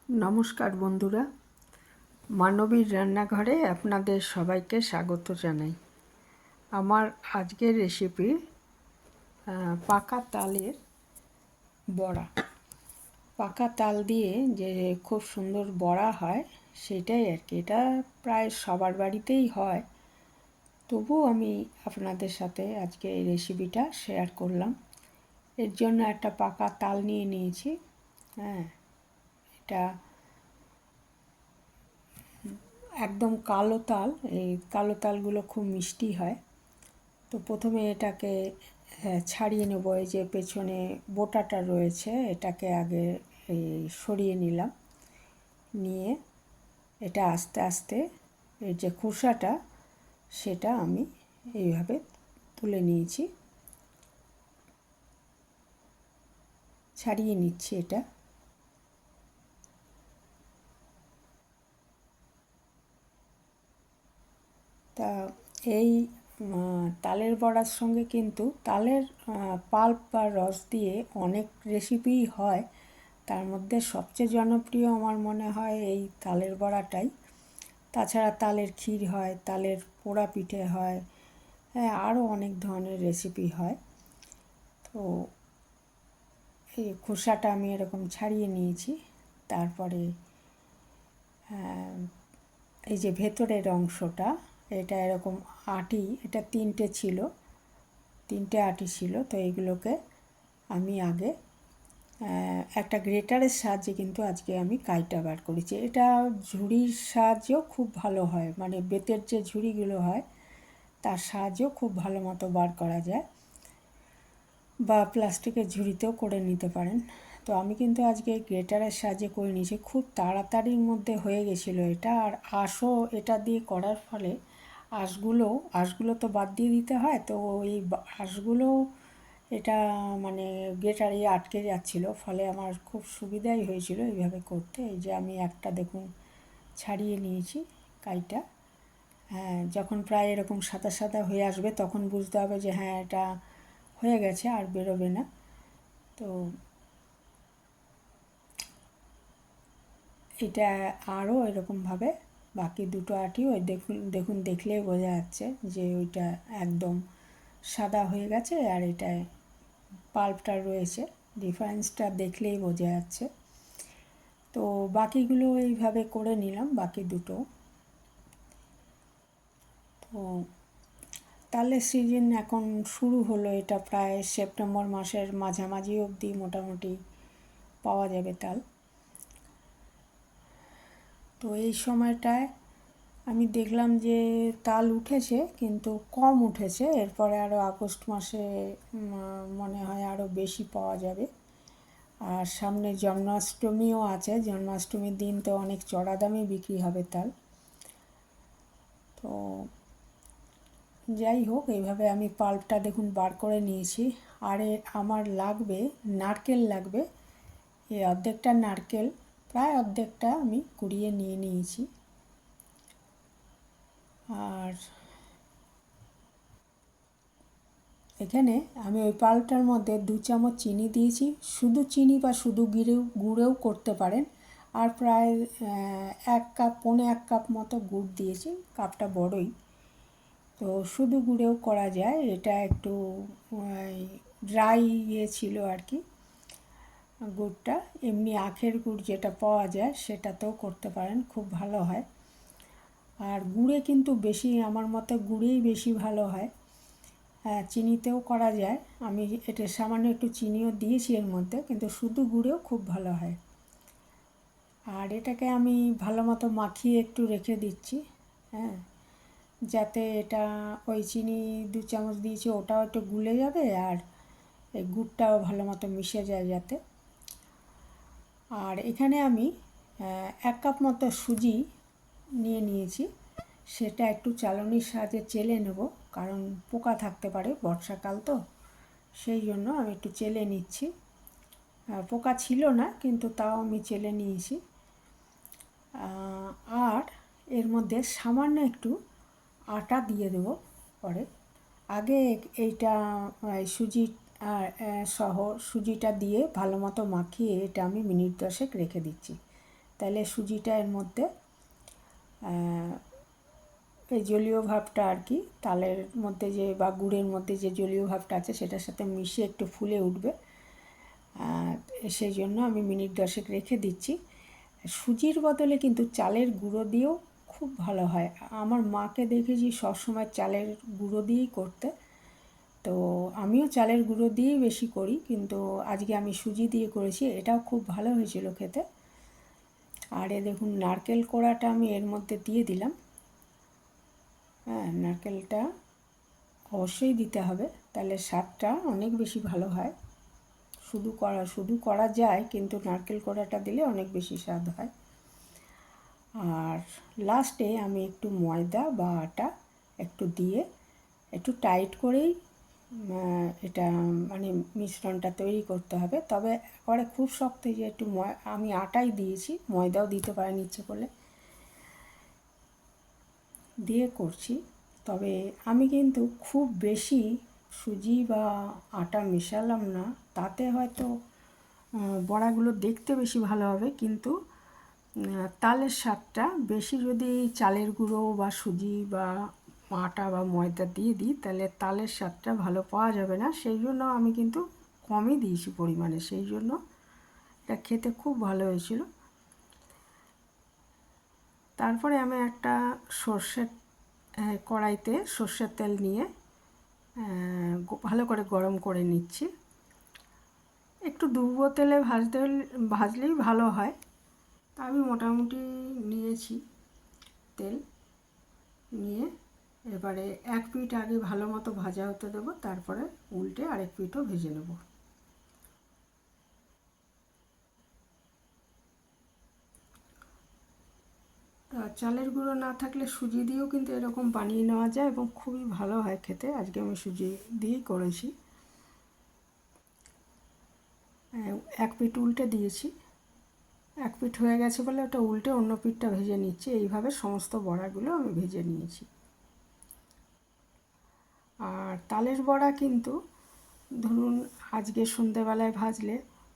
নমস্কার বন্ধুরা, মানবীর রান্নাঘরে আপনাদের সবাইকে স্বাগত জানাই। আমার আজকের রেসিপি পাকা তালের বড়া। পাকা তাল দিয়ে যে খুব সুন্দর বড়া হয় সেটাই আর কি। এটা প্রায় সবার বাড়িতেই হয়, তবুও আমি আপনাদের সাথে আজকে এই রেসিপিটা শেয়ার করলাম। এর জন্য একটা পাকা তাল নিয়ে নিয়েছি। এটা একদম কালো তাল। এই কালো তালগুলো খুব মিষ্টি হয়। তো প্রথমে এটাকে ছাড়িয়ে নেব। এই যে পেছনে বোটাটা রয়েছে এটাকে আগে সরিয়ে নিলাম। নিয়ে এটা আস্তে আস্তে এর যে খোসাটা সেটা আমি এইভাবে তুলে নিয়েছি, ছাড়িয়ে নিচ্ছি এটা। তা এই তালের বড়ার সঙ্গে কিন্তু তালের পাল্প বা রস দিয়ে অনেক রেসিপিই হয়। তার মধ্যে সবচেয়ে জনপ্রিয় আমার মনে হয় এই তালের বড়াটাই। তাছাড়া তালের ক্ষীর হয়, তালের পোড়া পিঠে হয়, হ্যাঁ, আরও অনেক ধরনের রেসিপি হয়। তো এই খোসাটা আমি এরকম ছাড়িয়ে নিয়েছি। তারপরে এই যে ভেতরের অংশটা, এটা এরকম আটি, এটা তিনটে আটি ছিল। তো এইগুলোকে আমি আগে একটা গ্রেটারের সাহায্যে কিন্তু আজকে আমি কাইটা বার করেছি। এটা ঝুড়ির সাহায্যেও খুব ভালো হয়, মানে বেতের যে ঝুড়িগুলো হয় তার সাহায্যেও খুব ভালো মতো বার করা যায়, বা প্লাস্টিকের ঝুড়িতেও করে নিতে পারেন। তো আমি কিন্তু আজকে গ্রেটারের সাহায্যে করে নিয়েছি। খুব তাড়াতাড়ির মধ্যে হয়ে গেছিলো এটা। আর আঁশও এটা দিয়ে করার ফলে আঁশগুলো তো বাদ দিয়ে দিতে হয়। তো ওই আঁশগুলো এটা মানে গ্রেটারে আটকে যাচ্ছিলো, ফলে আমার খুব সুবিধাই হয়েছিল এইভাবে করতে। এই যে আমি একটা দেখুন ছাড়িয়ে নিয়েছি কাইটা। হ্যাঁ, যখন প্রায় এরকম সাদা সাদা হয়ে আসবে তখন বুঝতে হবে যে হ্যাঁ এটা হয়ে গেছে, আর বেরোবে না। তো এটা আরও এরকমভাবে বাকি দুটো আটি ওই দেখুন দেখলেই বোঝা যাচ্ছে যে ওইটা একদম সাদা হয়ে গেছে, আর এটায় পাল্পটা রয়েছে, ডিফারেন্সটা দেখলেই বোঝা যাচ্ছে। তো বাকিগুলো এইভাবে করে নিলাম, বাকি দুটো। তো তালের সিজন এখন শুরু হলো, এটা প্রায় সেপ্টেম্বর মাসের মাঝামাঝি অবধি মোটামুটি পাওয়া যাবে তাল। তো এই সময়টায় আমি দেখলাম যে তাল উঠেছে, কিন্তু কম উঠেছে। এরপরে আরও আগস্ট মাসে মনে হয় আরও বেশি পাওয়া যাবে। আর সামনে জন্মাষ্টমীও আছে, জন্মাষ্টমীর দিন তো অনেক চড়া দামে বিক্রি হবে তাল। তো যাই হোক, এইভাবে আমি পাল্পটা দেখুন বার করে নিয়েছি। আর আমার নারকেল লাগবে। এই অর্ধেকটা নারকেল, প্রায় অর্ধেকটা আমি কুড়িয়ে নিয়ে নিয়েছি। আর এখানে আমি ওই পাল্পটার মধ্যে 2 চামচ চিনি দিয়েছি। শুধু চিনি বা শুধু গুড়েও করতে পারেন। আর প্রায় 1 কাপ, পৌনে 1 কাপ মতো গুড় দিয়েছি, কাপটা বড়ই। তো শুধু গুড়েও করা যায়। এটা একটু ড্রাই ছিল আর কি গুড়টা। এমনি আখের গুড় যেটা পাওয়া যায় সেটাতেও করতে পারেন, খুব ভালো হয়। আর গুড়ে কিন্তু বেশি, আমার মতে গুড়েই বেশি ভালো হয়। হ্যাঁ, চিনিতেও করা যায়। আমি এটা সামান্য একটু চিনিও দিয়েছি এর মধ্যে, কিন্তু শুধু গুড়েও খুব ভালো হয়। আর এটাকে আমি ভালো মতো মাখিয়ে একটু রেখে দিচ্ছি, হ্যাঁ, যাতে এটা ওই চিনি 2 চামচ দিয়েছি ওটাও একটু গুলে যাবে, আর এই গুড়টাও ভালো মতো মিশে যায় যাতে। আর এখানে আমি 1 কাপ মতো সুজি নিয়ে নিয়েছি। সেটা একটু চালনির সাহায্যে চেলে নেব, কারণ পোকা থাকতে পারে, বর্ষাকাল তো, সেই জন্য আমি একটু চেলে নিচ্ছি। পোকা ছিল না, কিন্তু তাও আমি চেলে নিয়েছি। আর এর মধ্যে সামান্য একটু আটা দিয়ে দেব পরে। আগে এইটা সুজি সহ সুজিটা দিয়ে ভালো মতো মাখিয়ে এটা আমি মিনিট 10 রেখে দিচ্ছি। তাহলে সুজিটা এর মধ্যে এই জলীয় ভাবটা আর কি তালের মধ্যে যে বা গুড়ের মধ্যে যে জলীয় ভাবটা আছে সেটার সাথে মিশে একটু ফুলে উঠবে। সেই জন্য আমি মিনিট 10 রেখে দিচ্ছি। সুজির বদলে কিন্তু চালের গুঁড়ো দিয়েও খুব ভালো হয়। আমার মাকে দেখেছি সবসময় চালের গুঁড়ো দিয়েই করতে, তো আমিও চালের গুঁড়ো দিয়েই বেশি করি, কিন্তু আজকে আমি সুজি দিয়ে করেছি, এটাও খুব ভালো হয়েছিল খেতে। আর এ দেখুন নারকেল কোড়াটা আমি এর মধ্যে দিয়ে দিলাম। হ্যাঁ, নারকেলটা অবশ্যই দিতে হবে, তাহলে স্বাদটা অনেক বেশি ভালো হয়। শুধু করা যায়, কিন্তু নারকেল কোড়াটা দিলে অনেক বেশি স্বাদ হয়। আর লাস্টে আমি একটু ময়দা বা আটা একটু দিয়ে একটু টাইট করেই এটা মানে মিশ্রণটা তৈরি করতে হবে। তবে একেবারে খুব শক্ত যে একটু আমি আটাই দিয়েছি, ময়দাও দিতে পারেন ইচ্ছে করলে, দিয়ে করছি। তবে আমি কিন্তু খুব বেশি সুজি বা আটা মেশালাম না, তাতে হয়তো বড়াগুলো দেখতে বেশি ভালো হবে, কিন্তু তালের স্বাদটা বেশি যদি চালের গুঁড়ো বা সুজি বা আটা বা ময়দা দিয়ে দিই, তাহলে তালের স্বাদটা ভালো পাওয়া যাবে না। সেই জন্য আমি কিন্তু কমই দিয়েছি পরিমাণে, সেই জন্য এটা খেতে খুব ভালো হয়েছিল। তারপরে আমি একটা কড়াইতে সর্ষের তেল নিয়ে ভালো করে গরম করে নিচ্ছি। একটু ডুবো তেলে ভাজলেই ভালো হয়। তা আমি মোটামুটি নিয়েছি তেল, নিয়ে এবারে এক পিঠ আগে ভালো মতো ভাজা হতে দেবো, তারপরে উল্টে আরেক পিঠও ভেজে নেব। চালের গুঁড়ো না থাকলে সুজি দিয়েও কিন্তু এরকম বানিয়ে নেওয়া যায় এবং খুবই ভালো হয় খেতে। আজকে আমি সুজি দিয়েই করেছি। এক পিঠ উল্টে দিয়েছি, এক পিঠ হয়ে গেছে বলে ওটা উল্টে অন্য পিঠটা ভেজে নিচ্ছি। এইভাবে সমস্ত বড়াগুলো আমি ভেজে নিয়েছি। আর তালের বড়া কিন্তু ধরুন আজকে সন্ধেবেলায় ভাজলে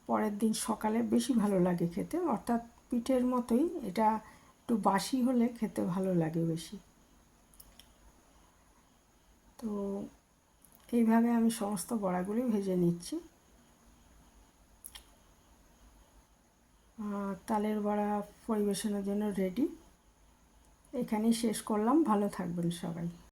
পরের দিন সকালে বেশি ভালো লাগে খেতে, অর্থাৎ পিঠের মতোই এটা, একটু বাসি হলে খেতে ভালো লাগে বেশি। তো এইভাবে আমি সমস্ত বড়াগুলি ভেজে নিচ্ছি। তালের বড়া পরিবেশনের জন্য রেডি। এখানেই শেষ করলাম। ভালো থাকবেন সবাই।